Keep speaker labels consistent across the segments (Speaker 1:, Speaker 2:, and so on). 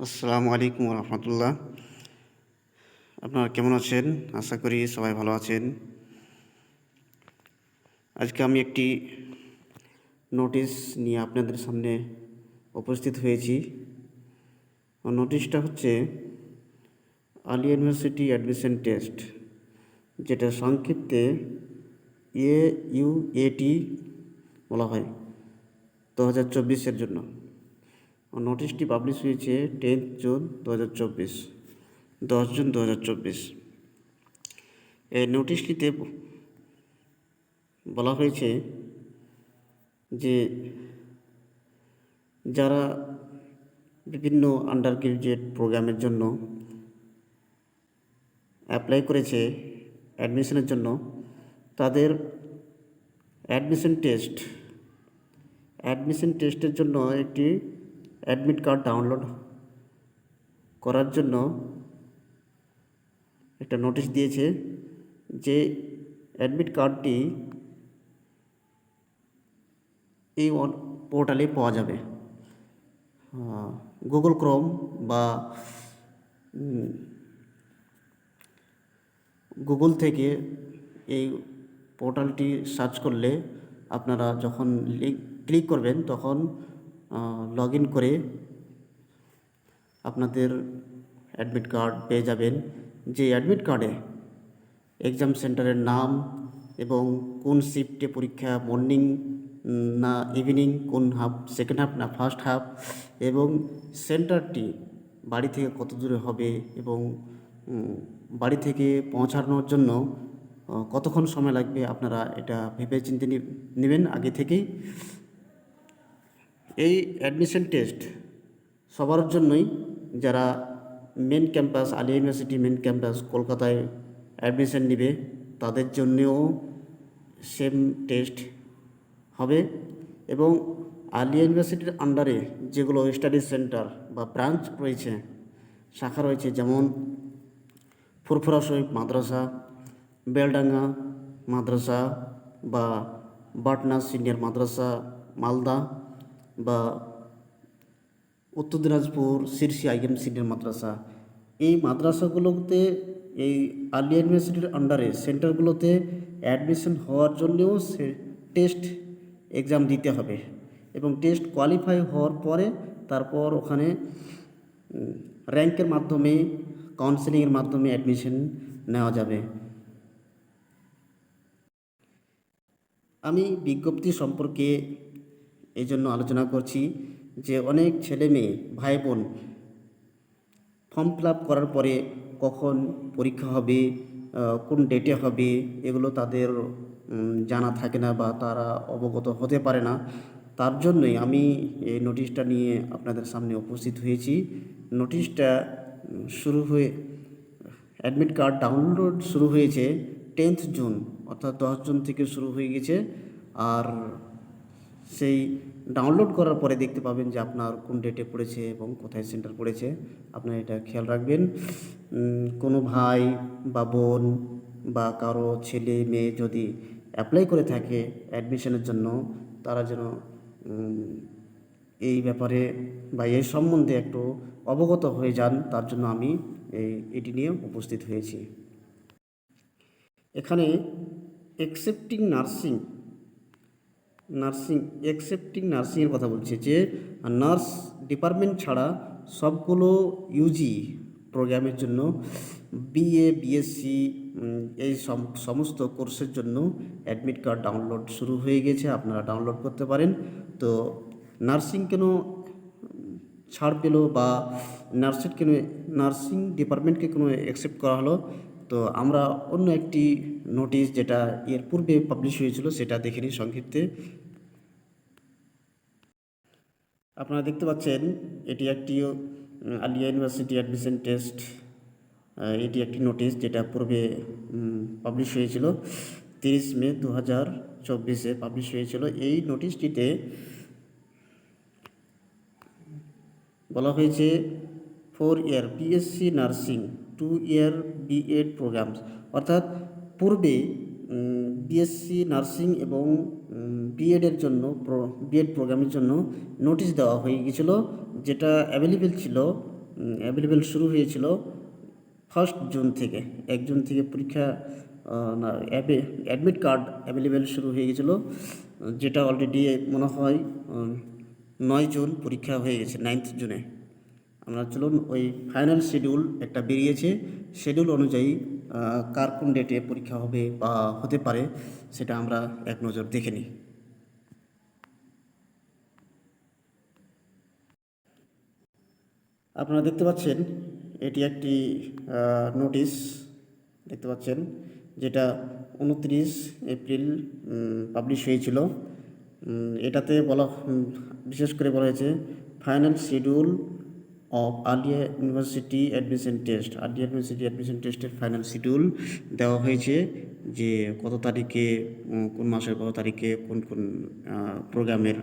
Speaker 1: আসসালামু আলাইকুম রহমতুল্লাহ। আপনারা কেমন আছেন? আশা করি সবাই ভালো আছেন। আজকে আমি একটি নোটিশ নিয়ে আপনাদের সামনে উপস্থিত হয়েছি। নোটিশটা হচ্ছে আলিয়া ইউনিভার্সিটি অ্যাডমিশন টেস্ট, যেটা সংক্ষিপ্তে AUAT বলা হয়, 2024-এর জন্য। নোটিশটি পাবলিশ হয়েছে 10 জুন 2024, 10 জুন 2024। এই নোটিশটিতে বলা হয়েছে যে যারা বিভিন্ন আন্ডার গ্রাজুয়েট প্রোগ্রামের জন্য অ্যাপ্লাই করেছে অ্যাডমিশনের জন্য, তাদের অ্যাডমিশন টেস্টের জন্য একটি অ্যাডমিট কার্ড ডাউনলোড করার জন্য একটা নোটিশ দিয়েছে। যে অ্যাডমিট কার্ডটি এই পোর্টালে পাওয়া যাবে। গুগল ক্রোম বা গুগল থেকে এই পোর্টালটি সার্চ করলে আপনারা যখন ক্লিক করবেন তখন লগ ইন করে আপনাদের অ্যাডমিট কার্ড পেয়ে যাবেন। যে অ্যাডমিট কার্ডে এক্সাম সেন্টারের নাম এবং কোন শিফটে পরীক্ষা, মর্নিং না ইভিনিং, কোন হাফ, সেকেন্ড হাফ না ফার্স্ট হাফ, এবং সেন্টারটি বাড়ি থেকে কত দূরে হবে এবং বাড়ি থেকে পৌঁছানোর জন্য কতক্ষণ সময় লাগবে, আপনারা এটা ভেবে চিন্তে নেবেন আগে থেকেই। এই অ্যাডমিশন টেস্ট সবার জন্যই, যারা main campus, Aliah university main campus কলকাতায় অ্যাডমিশন নেবে তাদের জন্যেও সেম টেস্ট হবে। এবং আলিয়া ইউনিভার্সিটির আন্ডারে যেগুলো স্টাডি সেন্টার বা ব্রাঞ্চ রয়েছে, শাখা রয়েছে, যেমন ফুরফুরা শরীফ মাদ্রাসা, বেলডাঙ্গা মাদ্রাসা বা বাটনা সিনিয়র মাদ্রাসা মালদা, বা উত্তর দিনাজপুর শিরসি আইএম সিনিয়র মাদ্রাসা, এই মাদ্রাসাগুলোতে এই আলিয়া ইউনিভার্সিটির আন্ডারে সেন্টারগুলোতে অ্যাডমিশন হওয়ার জন্যেও টেস্ট এক্সাম দিতে হবে। এবং টেস্ট কোয়ালিফাই হওয়ার পরে তারপর ওখানে র্যাঙ্কের মাধ্যমে, কাউন্সেলিংয়ের মাধ্যমে অ্যাডমিশন নেওয়া যাবে। আমি বিজ্ঞপ্তি সম্পর্কে এই জন্য আলোচনা করছি যে অনেক ছেলে মেয়ে, ভাই বোন ফর্ম ফিল আপ করার পরে কখন পরীক্ষা হবে, কোন ডেটে হবে, এগুলো তাদের জানা থাকে না বা তারা অবগত হতে পারে না। তার জন্যই আমি এই নোটিশটা নিয়ে আপনাদের সামনে উপস্থিত হয়েছি। নোটিশটা শুরু হয়ে অ্যাডমিট কার্ড ডাউনলোড শুরু হয়েছে 10 জুন, অর্থাৎ 10 জুন থেকে শুরু হয়ে গেছে। আর সেই ডাউনলোড করার পরে দেখতে পাবেন যে আপনার কোন ডেটে পড়েছে এবং কোথায় সেন্টার পড়েছে। আপনারা এটা খেয়াল রাখবেন। কোনো ভাই বা বোন বা কারো ছেলে মেয়ে যদি অ্যাপ্লাই করে থাকে অ্যাডমিশনের জন্য, তারা যেন এই ব্যাপারে বা এই সম্বন্ধে একটু অবগত হয়ে যান। তার জন্য আমি এটি নিয়ে উপস্থিত হয়েছি। এখানে অ্যাকসেপ্টিং নার্সিংয়ের কথা বলছে, যে নার্স ডিপার্টমেন্ট ছাড়া সবগুলো ইউজি প্রোগ্রামের জন্য, বিএ, বিএসসি, এই সমস্ত কোর্সের জন্য অ্যাডমিট কার্ড ডাউনলোড শুরু হয়ে গেছে। আপনারা ডাউনলোড করতে পারেন। তো নার্সিং কেন ছাড় পেল বা নার্সিং ডিপার্টমেন্টকে কেন অ্যাকসেপ্ট করা হলো, তো আমরা অন্য একটি নোটিশ যেটা এর পূর্বে পাবলিশ হয়েছিল সেটা দেখে নিই সংক্ষিপ্তে। আপনারা দেখতে পাচ্ছেন এটি একটি আলিয়া ইউনিভার্সিটি অ্যাডমিশন টেস্ট, এটি একটি নোটিশ যেটা পূর্বে পাবলিশ হয়েছিল 30 মে 2024-এ পাবলিশ হয়েছিল। এই নোটিশটিতে বলা হয়েছে 4 ইয়ার বিএসসি নার্সিং, 2 ইয়ার বিএড প্রোগ্রামস, অর্থাৎ পূর্বে বিএসসি নার্সিং এবং বিএডের জন্য, বিএড প্রোগ্রামের জন্য নোটিশ দেওয়া হয়ে গিয়েছিল, যেটা অ্যাভেলেবেল ছিল অ্যাভেলেবেল শুরু হয়েছিল 1 জুন থেকে। 1 জুন থেকে পরীক্ষা না অ্যাডমিট কার্ড অ্যাভেলেবেল শুরু হয়ে গেছিলো, যেটা অলরেডি মনে হয় 9 জুন পরীক্ষা হয়ে গেছে, 9th জুনে। আমরা চলুন ওই ফাইনাল শিডিউল একটা বেরিয়েছে, শিডিউল অনুযায়ী কার কোন ডেটে পরীক্ষা হবে বা হতে পারে সেটা আমরা এক নজর দেখে নিই। আপনারা দেখতে পাচ্ছেন এটি একটি নোটিশ দেখতে পাচ্ছেন, যেটা 29 এপ্রিল পাবলিশ হয়েছিল। এটাতে বিশেষ করে বলা হয়েছে final schedule of Aliah university admission test. Aliah university admission টেস্টের ফাইনাল শিডিউল দেওয়া হয়েছে, যে কত তারিখে, কোন মাসের কত তারিখে কোন কোন প্রোগ্রামের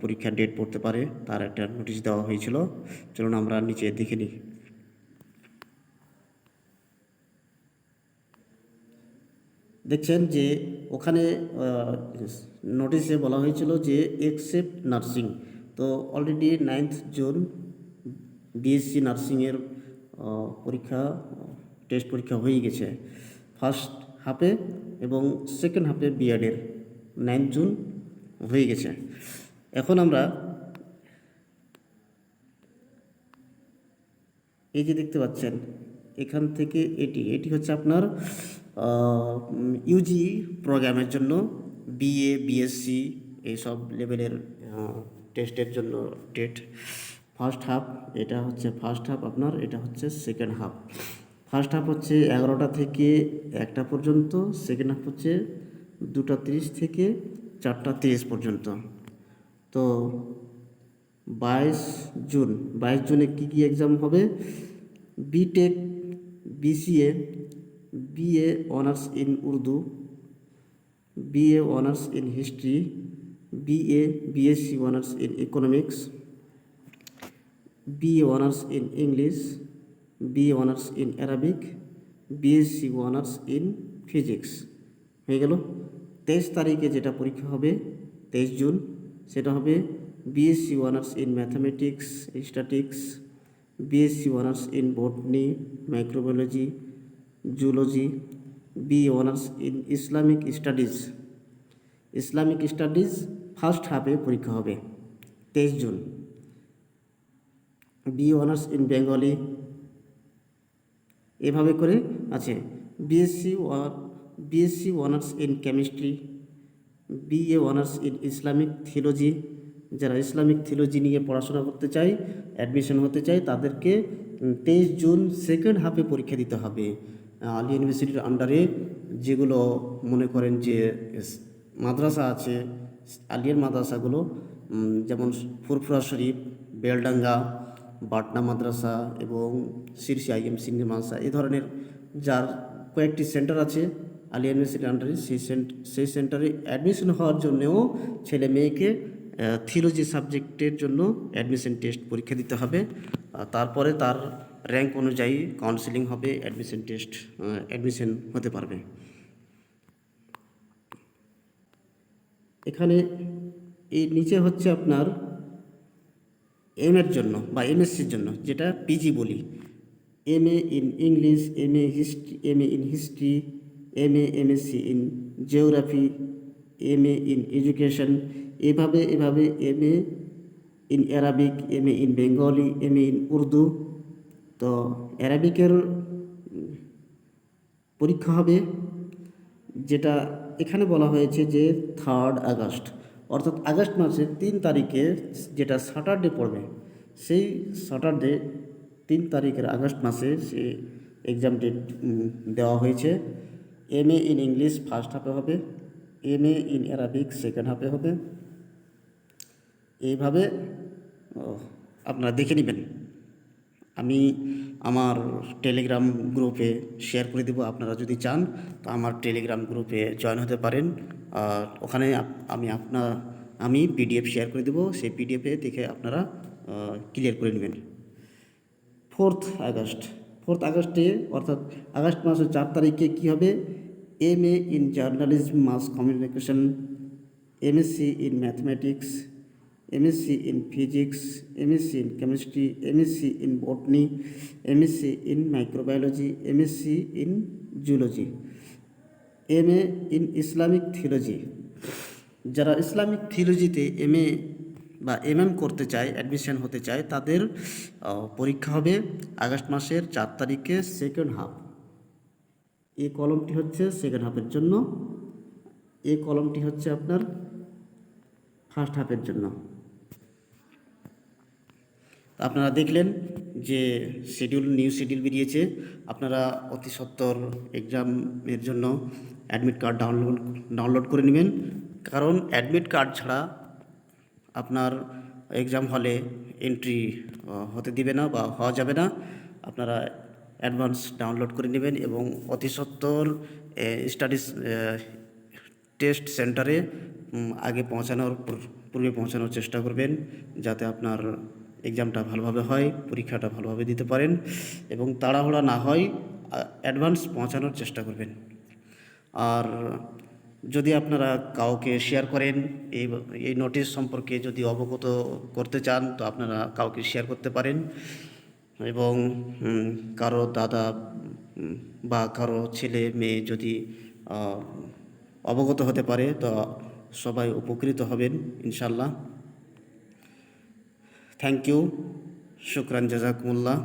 Speaker 1: পরীক্ষার ডেট পড়তে পারে তার একটা নোটিশ দেওয়া হয়েছিল। চলুন আমরা নিচে দেখে নিই। দেখছেন যে ওখানে নোটিশে বলা হয়েছিল যে এক্সেপ্ট নার্সিং। তো অলরেডি 9th জুন বিএসসি নার্সিংয়ের টেস্ট পরীক্ষা হয়ে গেছে ফার্স্ট হাফে, এবং সেকেন্ড হাফে বিএডের 9 জুন হয়ে গেছে। এখন আমরা এই যে দেখতে পাচ্ছেন এখান থেকে এটি হচ্ছে আপনার ইউজি প্রোগ্রামের জন্য, বিএ বিএসসি এইসব লেভেলের টেস্টের জন্য ডেট। ফার্স্ট হাফ, এটা হচ্ছে ফার্স্ট হাফ আপনার, এটা হচ্ছে সেকেন্ড হাফ। ফার্স্ট হাফ হচ্ছে 11টা থেকে 1টা পর্যন্ত, সেকেন্ড হাফ হচ্ছে 2টা 30 থেকে 4টা 30 পর্যন্ত। তো 22 জুনে কী কী এক্সাম হবে? BTech, BCA, BA honours in Urdu, BA honours in history, BSc honours in economics, BA honours in English, BA honours in Arabic, BSc honours in physics. হয়ে গেল। 23 তারিখে যেটা পরীক্ষা হবে 23 জুন, সেটা হবে BSc honours in mathematics, statics, BSc honours in botany, microbiology, zoology, BA honours in Islamic studies first হাফে পরীক্ষা হবে 23 June. BA honours in Bengali, এভাবে করে আছে। BSc honours in chemistry, BA honours in Islamic theology. যারা Islamic theology নিয়ে পড়াশোনা করতে চায়, অ্যাডমিশন হতে চায়, তাদেরকে 23 জুন সেকেন্ড হাফে পরীক্ষা দিতে হবে। আলিয়া ইউনিভার্সিটির আন্ডারে যেগুলো মনে করেন যে মাদ্রাসা আছে, আলিয়ার মাদ্রাসাগুলো যেমন ফুরফুরা শরীফ, বেলডাঙ্গা, বাটনা মাদ্রাসা এবং শীর্ষে আইএমসি মাদ্রাসা, এই ধরনের যার কয়েকটি সেন্টার আছে আলিয়া ইউনিভার্সিটির আন্ডারে, সেই সেন্টারে অ্যাডমিশন হওয়ার জন্যেও ছেলে মেয়েকে থিওলজি সাবজেক্টের জন্য অ্যাডমিশন টেস্ট পরীক্ষা দিতে হবে। তারপরে তার র্যাঙ্ক অনুযায়ী কাউন্সেলিং হবে, অ্যাডমিশন হতে পারবে। এখানে এই নিচে হচ্ছে আপনার এর জন্য বা এমএসসির জন্য, যেটা পিজি বলি, MA in English, MA in history, MSc in geography, MA in education, এভাবে MA in Arabic, MA in Bengali, MA in Urdu. তো অ্যারাবিকের পরীক্ষা হবে, যেটা এখানে বলা হয়েছে যে 3 আগস্ট, অর্থাৎ আগস্ট মাসের 3 তারিখে, যেটা স্যাটারডে পড়বে, সেই স্যাটারডে 3 তারিখের আগস্ট মাসে সে এক্সাম ডেট দেওয়া হয়েছে। এমএ ইন ইংলিশ ফার্স্ট হাফে হবে, এমএ ইন অ্যারাবিক সেকেন্ড হাফে হবে। এইভাবে আপনারা দেখে নেবেন। আমি আমার টেলিগ্রাম গ্রুপে শেয়ার করে দেবো, আপনারা যদি চান তো আমার টেলিগ্রাম গ্রুপে জয়েন হতে পারেন। আর ওখানে আমি পিডিএফ শেয়ার করে দেবো, সেই পিডিএফে দেখে আপনারা ক্লিয়ার করে নেবেন। 4 আগস্টে অর্থাৎ আগস্ট মাসের 4 তারিখে কী হবে? MA in journalism mass communication, MSc in mathematics, MSc in physics, MSc in chemistry, MSc in botany, MSc in microbiology, MSc in zoology, MA in Islamic theology. যারা ইসলামিক থিওলজিতে MA বা MM করতে চায়, admission হতে চায়, তাদের পরীক্ষা হবে August মাসের 4 তারিখে সেকেন্ড হাফ। এই কলমটি হচ্ছে সেকেন্ড হাফের জন্য, এই কলমটি হচ্ছে আপনার ফার্স্ট হাফের জন্য। আপনারা দেখলেন যে নিউ শিডিউল বেরিয়েছে। আপনারা অতি সত্বর এক্সামের জন্য অ্যাডমিট কার্ড ডাউনলোড করে নেবেন, কারণ অ্যাডমিট কার্ড ছাড়া আপনার এক্সাম হলে এন্ট্রি হতে দিবে না বা হওয়া যাবে না। আপনারা অ্যাডভান্স ডাউনলোড করে নেবেন এবং অতি সত্বর স্টাডিজ টেস্ট সেন্টারে আগে পূর্বে পৌঁছানোর চেষ্টা করবেন, যাতে আপনার এক্সামটা ভালোভাবে হয়, পরীক্ষাটা ভালোভাবে দিতে পারেন এবং তাড়াহুড়া না হয়। অ্যাডভান্স পৌঁছানোর চেষ্টা করবেন। আর যদি আপনারা কাউকে শেয়ার করেন, এই নোটিশ সম্পর্কে যদি অবগত করতে চান, তো আপনারা কাউকে শেয়ার করতে পারেন এবং কারো দাদা বা কারো ছেলে মেয়ে যদি অবগত হতে পারে, তো সবাই উপকৃত হবেন ইনশাল্লাহ। থ্যাংক ইউ, শুকরান, জাজাকুমুল্লাহ।